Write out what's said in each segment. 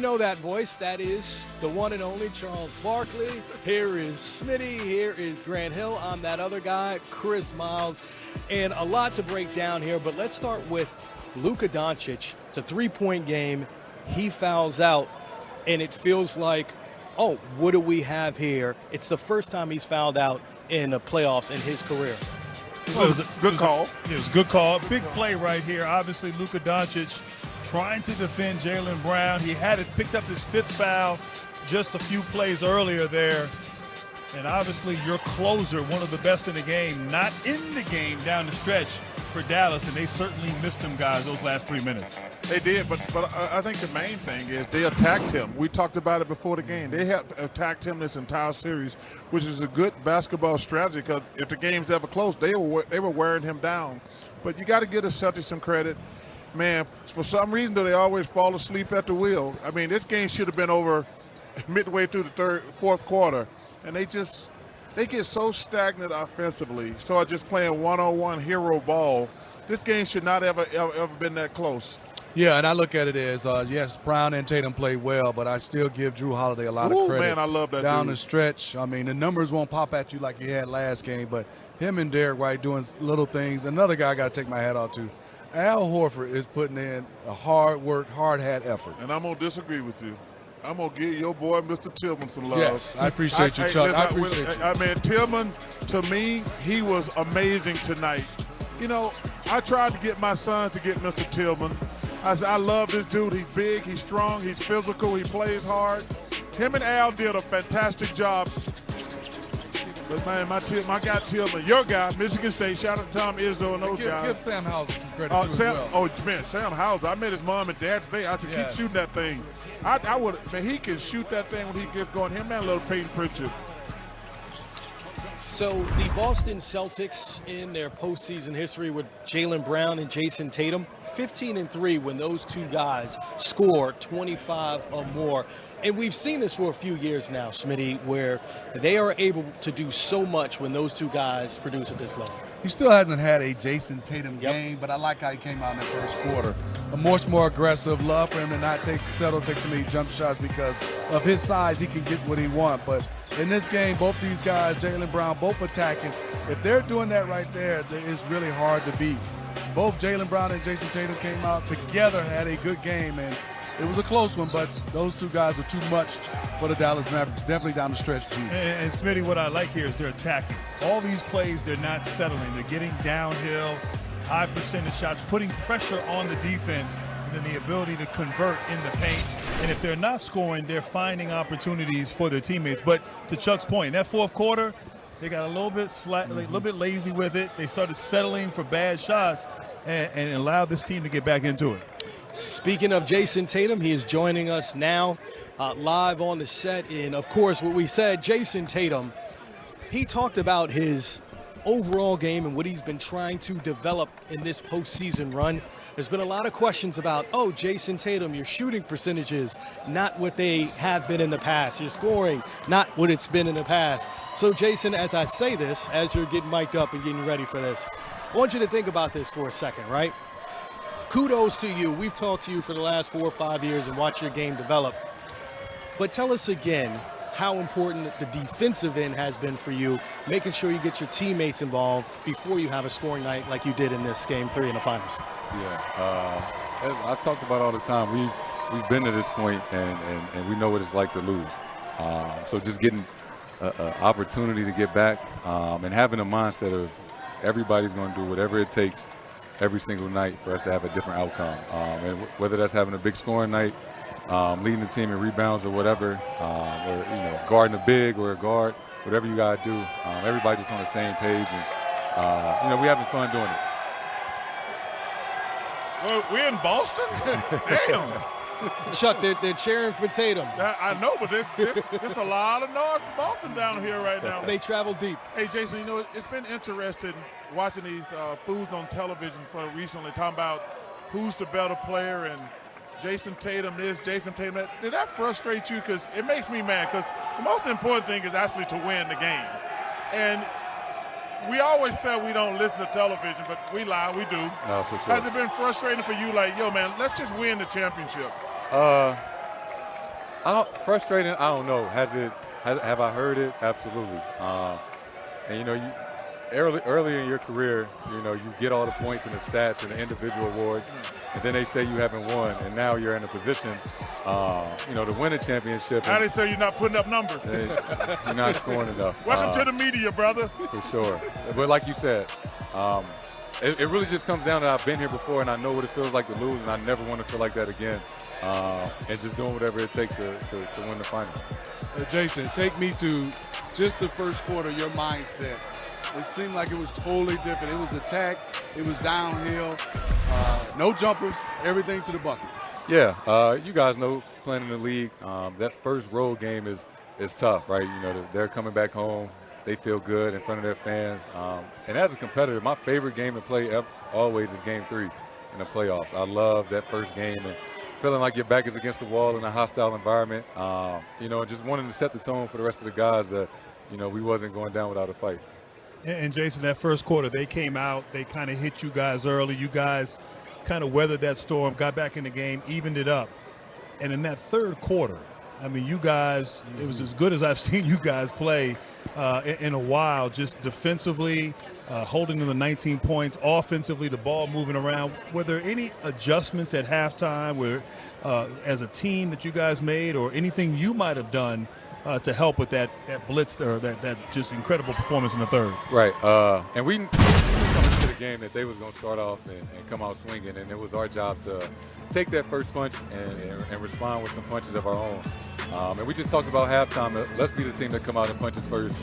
You know that voice. That is the one and only Charles Barkley. Here is Smitty. Here is Grant Hill. I'm that other guy, Chris Miles. And a lot to break down here, but let's start with Luka Doncic. It's a three-point game. He fouls out, and it feels like, oh, what do we have here? It's the first time he's fouled out in the playoffs in his career. Well, it was a good call. It was a good call. Big play right here. Obviously, Luka Doncic trying to defend Jaylen Brown. He had it picked up his fifth foul just a few plays earlier there. And obviously, your closer, one of the best in the game, not in the game down the stretch for Dallas, and they certainly missed him, guys, those last 3 minutes. They did, but I think the main thing is they attacked him. We talked about it before the game. They have attacked him this entire series, which is a good basketball strategy because if the game's ever close, they were wearing him down. But you got to give the Celtics some credit. Man, for some reason, do they always fall asleep at the wheel? I mean, this game should have been over midway through the fourth quarter, and they get so stagnant offensively, start just playing one-on-one hero ball. This game should not ever been that close. Yeah, and I look at it as, yes, Brown and Tatum played well, but I still give Drew Holiday a lot of credit. Man, I love that down dude. The stretch. I mean, the numbers won't pop at you like you had last game, but him and Derek White doing little things. Another guy I got to take my hat off to. Al Horford is putting in a hard work, hard hat effort. And I'm going to disagree with you. I'm going to give your boy, Mr. Tillman, some love. Yes, I appreciate you, Chuck. I appreciate you. I mean, Tillman, to me, he was amazing tonight. You know, I tried to get my son to get Mr. Tillman. I love this dude. He's big, he's strong, he's physical, he plays hard. Him and Al did a fantastic job. But, man, my guy Tillman, your guy, Michigan State, shout out to Tom Izzo and those guys. Give Sam Hauser some credit, too, as well. Oh, man, Sam Hauser. I met his mom and dad today. I said, keep shooting that thing. I would, man, he can shoot that thing when he gets going. Him and little Peyton Pritchard. So the Boston Celtics in their postseason history with Jaylen Brown and Jason Tatum, 15-3 when those two guys score 25 or more. And we've seen this for a few years now, Smitty, where they are able to do so much when those two guys produce at this level. He still hasn't had a Jason Tatum game, but I like how he came out in the first quarter. A much more aggressive, love for him to not take so many jump shots because of his size. He can get what he wants. But in this game, both these guys, Jaylen Brown, both attacking. If they're doing that right there, it's really hard to beat. Both Jaylen Brown and Jason Tatum came out together, had a good game, and it was a close one, but those two guys were too much for the Dallas Mavericks, definitely down the stretch, too. And Smitty, what I like here is they're attacking. All these plays, they're not settling. They're getting downhill, high percentage shots, putting pressure on the defense, and then the ability to convert in the paint. And if they're not scoring, they're finding opportunities for their teammates. But to Chuck's point, in that fourth quarter, they got a little bit lazy with it. They started settling for bad shots and allowed this team to get back into it. Speaking of Jason Tatum, he is joining us now live on the set. And, of course, what we said, Jason Tatum, he talked about his overall game and what he's been trying to develop in this postseason run. There's been a lot of questions about, oh, Jason Tatum, your shooting percentages, not what they have been in the past. Your scoring, not what it's been in the past. So, Jason, as I say this, as you're getting mic'd up and getting ready for this, I want you to think about this for a second, right? Kudos to you. We've talked to you for the last 4 or 5 years and watched your game develop. But tell us again how important the defensive end has been for you, making sure you get your teammates involved before you have a scoring night like you did in this Game 3 in the finals. Yeah, I've talked about all the time. We've been to this point, and we know what it's like to lose. So just getting an opportunity to get back and having a mindset of everybody's going to do whatever it takes every single night for us to have a different outcome. And whether that's having a big scoring night, leading the team in rebounds or whatever, or guarding a big or a guard, whatever you got to do. Everybody just on the same page, and we're having fun doing it. Well, we're in Boston? Damn. Chuck, they're cheering for Tatum. I know, but there's a lot of noise for Boston down here right now. They travel deep. Hey, Jason, it's been interesting watching these foods on television for recently, talking about who's the better player and Jason Tatum this, Jason Tatum that. Did that frustrate you? Because it makes me mad, because the most important thing is actually to win the game. And we always say we don't listen to television, but we lie, we do. No, for sure. Has it been frustrating for you, like, yo, man, let's just win the championship? Frustrating, I don't know. Have I heard it? Absolutely. And early in your career, you get all the points and the stats and the individual awards, and then they say you haven't won, and now you're in a position, to win a championship. Now they say you're not putting up numbers. You're not scoring enough. Welcome to the media, brother. For sure. But like you said, it really just comes down to I've been here before, and I know what it feels like to lose, and I never want to feel like that again. And just doing whatever it takes to win the finals. Jason, take me to just the first quarter, your mindset. It seemed like it was totally different. It was attack, it was downhill, no jumpers, everything to the bucket. Yeah, you guys know playing in the league, that first road game is tough, right? They're coming back home. They feel good in front of their fans. And as a competitor, my favorite game to play always is Game 3 in the playoffs. I love that first game and feeling like your back is against the wall in a hostile environment, and just wanting to set the tone for the rest of the guys that, we wasn't going down without a fight. And Jason, that first quarter, they came out, they kind of hit you guys early. You guys kind of weathered that storm, got back in the game, evened it up. And in that third quarter, I mean, you guys, it was as good as I've seen you guys play in a while, just defensively, holding to the 19 points, offensively, the ball moving around. Were there any adjustments at halftime as a team that you guys made, or anything you might have done to help with that blitz or that just incredible performance in the third? Right. And we knew coming into the game that they was going to start off and come out swinging, and it was our job to take that first punch and respond with some punches of our own. And we just talked about halftime. Let's be the team that come out and punches first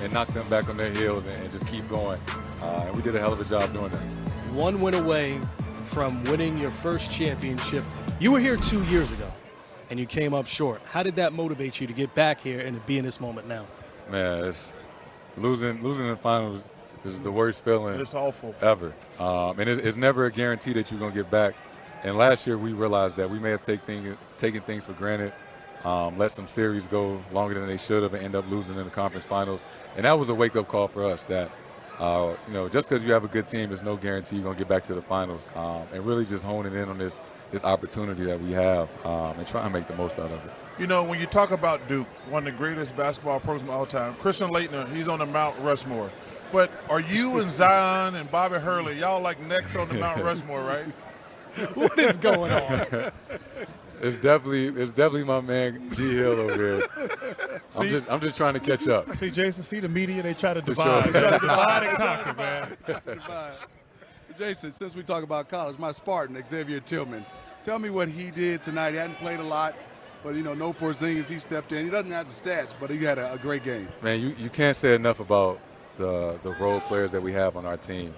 and knock them back on their heels and just keep going. And we did a hell of a job doing that. One win away from winning your first championship. You were here 2 years ago, and you came up short. How did that motivate you to get back here and to be in this moment now? Man, it's losing in the finals is the worst feeling. It's awful. Ever. And it's never a guarantee that you're going to get back. And last year we realized that we may have taken things for granted, let some series go longer than they should have and end up losing in the conference finals. And that was a wake-up call for us that, just because you have a good team, there's no guarantee you're going to get back to the finals. And really just honing in on this opportunity that we have and trying to make the most out of it. When you talk about Duke, one of the greatest basketball programs of all time, Christian Laettner, he's on the Mount Rushmore. But are you and Zion and Bobby Hurley, y'all like next on the Mount Rushmore, right? What is going on? It's definitely my man G Hill over here. I'm just trying to catch up. See, Jason, see the media, they try to divide. Sure. They try to divide and conquer, man. Jason, since we talk about college, my Spartan, Xavier Tillman, tell me what he did tonight. He hadn't played a lot, but, no Porzingis, he stepped in. He doesn't have the stats, but he had a great game. Man, you can't say enough about the role players that we have on our team.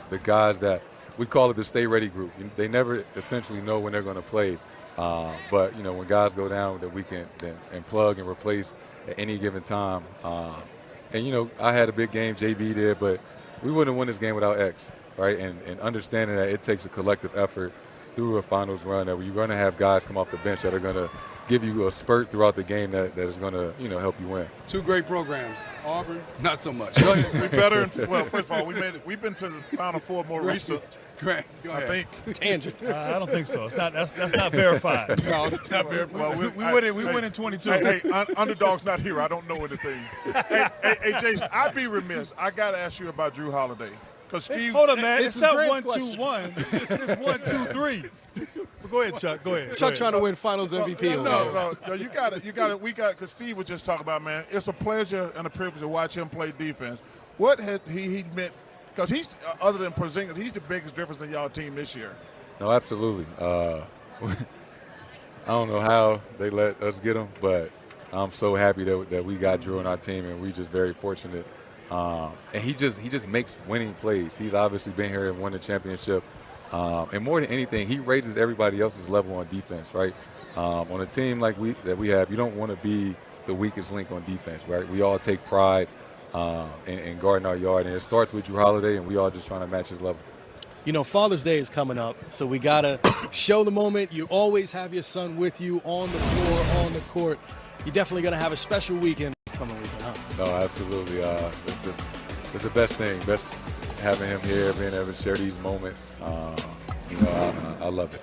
The guys that we call it the stay ready group. They never essentially know when they're going to play. But, when guys go down that we can and plug and replace at any given time. And, I had a big game, JB did, but we wouldn't win this game without X, right? And understanding that it takes a collective effort through a finals run that you're going to have guys come off the bench that are going to give you a spurt throughout the game that is going to, help you win. Two great programs. Auburn, not so much. We better. Well, first of all, we've been to the Final Four more recent. Great. Go ahead. I think. Tangent. I don't think so. That's not verified. No, it's not verified. Well, we win in 22. Hey, Underdog's not here. I don't know anything. hey, Jason, I'd be remiss. I got to ask you about Drew Holiday. Because Steve. Hold on, man. This It's is not Grant's 1-2-1. It's 1-2-3. Go ahead, Chuck. Go ahead. Chuck trying to win Finals MVP. No, you got it. Because Steve was just talking about, man, it's a pleasure and a privilege to watch him play defense. What had he meant? Because he's, other than Porzingis, he's the biggest difference in y'all team this year. No, absolutely. I don't know how they let us get him, but I'm so happy that we got Drew on our team, and we're just very fortunate. And he just makes winning plays. He's obviously been here and won the championship. And more than anything, he raises everybody else's level on defense, right? On a team like we have, you don't want to be the weakest link on defense, right? We all take pride in guarding our yard, and it starts with Drew Holiday, and we all just trying to match his level. Father's Day is coming up, so we got to show the moment. You always have your son with you on the floor, on the court. You're definitely going to have a special weekend this coming weekend, huh? No, absolutely. It's the best thing. Best having him here, being able to share these moments. I love it.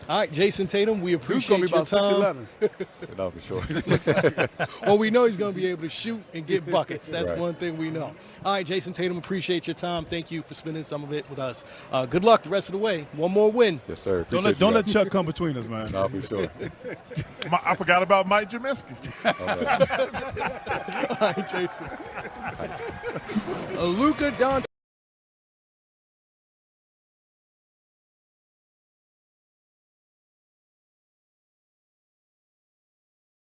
All right, Jason Tatum, we He's going appreciate to be your about time. 6'11". No, for sure. Well, we know he's going to be able to shoot and get buckets. That's Right. one thing we know. All right, Jason Tatum, appreciate your time. Thank you for spending some of it with us. Good luck the rest of the way. One more win. Yes, sir. Don't Appreciate let you guys. Chuck come between us, man. No, for sure. I forgot about Mike Jaminski. All right, Jason. Luka Doncic.